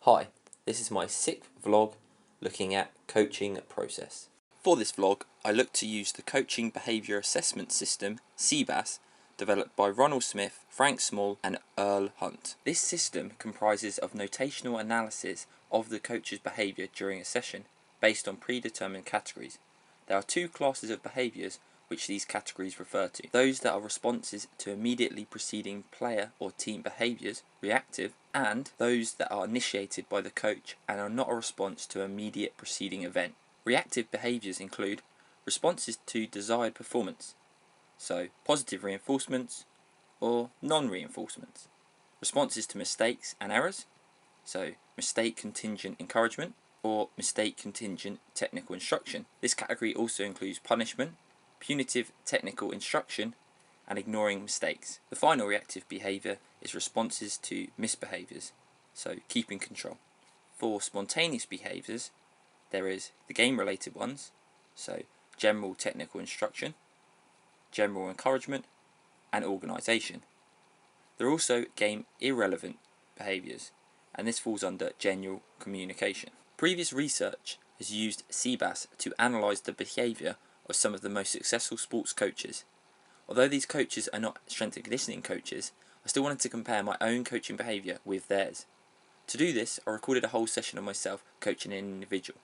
Hi, this is my 6th vlog looking at coaching process. For this vlog, I look to use the Coaching Behaviour Assessment System, CBAS, developed by Ronald Smith, Frank Small and Earl Hunt. This system comprises of notational analysis of the coach's behaviour during a session based on predetermined categories. There are two classes of behaviours which these categories refer to. Those that are responses to immediately preceding player or team behaviours, reactive, and those that are initiated by the coach and are not a response to an immediate preceding event. Reactive behaviours include responses to desired performance, so positive reinforcements or non-reinforcements. Responses to mistakes and errors, so mistake contingent encouragement or mistake contingent technical instruction. This category also includes punishment, punitive technical instruction, and ignoring mistakes. The final reactive behaviour is responses to misbehaviours, so keeping control. For spontaneous behaviours, there is the game-related ones, so general technical instruction, general encouragement, and organisation. There are also game-irrelevant behaviours, and this falls under general communication. Previous research has used CBAS to analyse the behaviour of some of the most successful sports coaches. Although these coaches are not strength and conditioning coaches, I still wanted to compare my own coaching behaviour with theirs. To do this, I recorded a whole session of myself coaching an individual.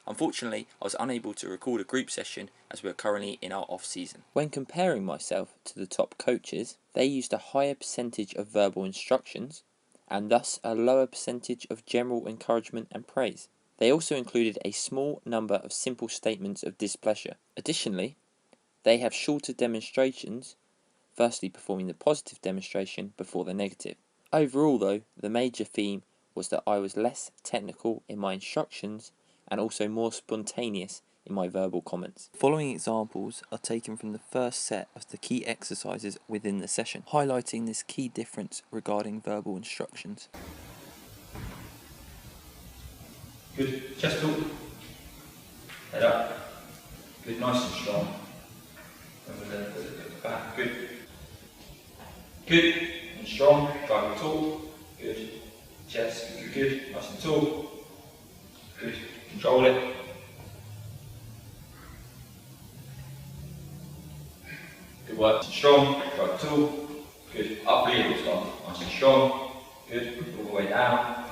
Unfortunately, I was unable to record a group session as we are currently in our off-season. When comparing myself to the top coaches, they used a higher percentage of verbal instructions and thus a lower percentage of general encouragement and praise. They also included a small number of simple statements of displeasure. Additionally, they have shorter demonstrations, firstly performing the positive demonstration before the negative. Overall though, the major theme was that I was less technical in my instructions and also more spontaneous in my verbal comments. The following examples are taken from the first set of the key exercises within the session, highlighting this key difference regarding verbal instructions. Good. Chest up. Head up. Good. Nice and strong. And then back. Good. Good. And strong. Drive it tall. Good. Chest. Good, good, good. Nice and tall. Good. Control it. Good work. Strong. Drive it tall. Good. Up the heel strong. Nice and strong. Good. All the way down.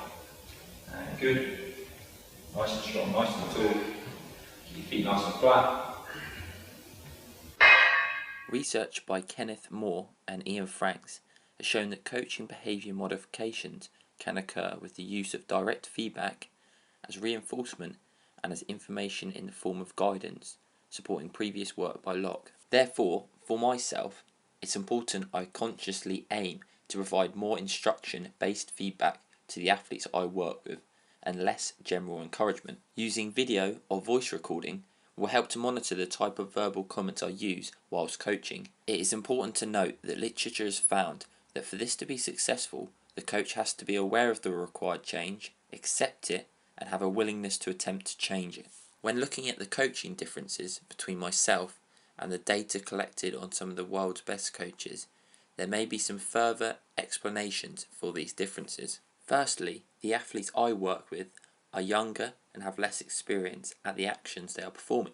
And good. Nice and strong, nice and tall. Keep your feet nice and flat. Research by Kenneth Moore and Ian Franks has shown that coaching behaviour modifications can occur with the use of direct feedback as reinforcement and as information in the form of guidance, supporting previous work by Locke. Therefore, for myself, it's important I consciously aim to provide more instruction-based feedback to the athletes I work with and less general encouragement. Using video or voice recording will help to monitor the type of verbal comments I use whilst coaching. It is important to note that literature has found that for this to be successful, the coach has to be aware of the required change, accept it, and have a willingness to attempt to change it. When looking at the coaching differences between myself and the data collected on some of the world's best coaches, there may be some further explanations for these differences. Firstly, the athletes I work with are younger and have less experience at the actions they are performing,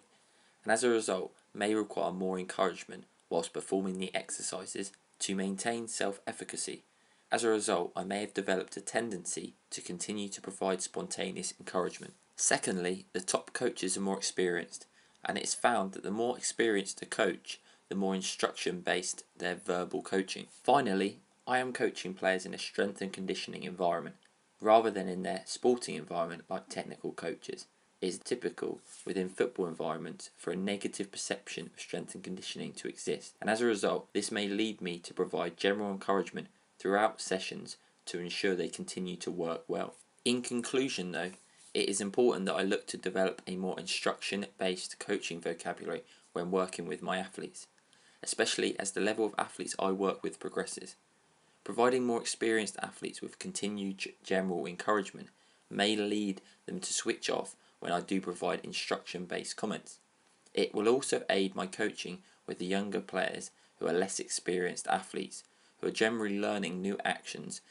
and as a result may require more encouragement whilst performing the exercises to maintain self-efficacy. As a result, I may have developed a tendency to continue to provide spontaneous encouragement. Secondly, the top coaches are more experienced, and it is found that the more experienced a coach, the more instruction-based their verbal coaching. Finally, I am coaching players in a strength and conditioning environment, rather than in their sporting environment like technical coaches. It is typical within football environments for a negative perception of strength and conditioning to exist, and as a result, this may lead me to provide general encouragement throughout sessions to ensure they continue to work well. In conclusion though, it is important that I look to develop a more instruction-based coaching vocabulary when working with my athletes, especially as the level of athletes I work with progresses. Providing more experienced athletes with continued general encouragement may lead them to switch off when I do provide instruction-based comments. It will also aid my coaching with the younger players who are less experienced athletes, who are generally learning new actions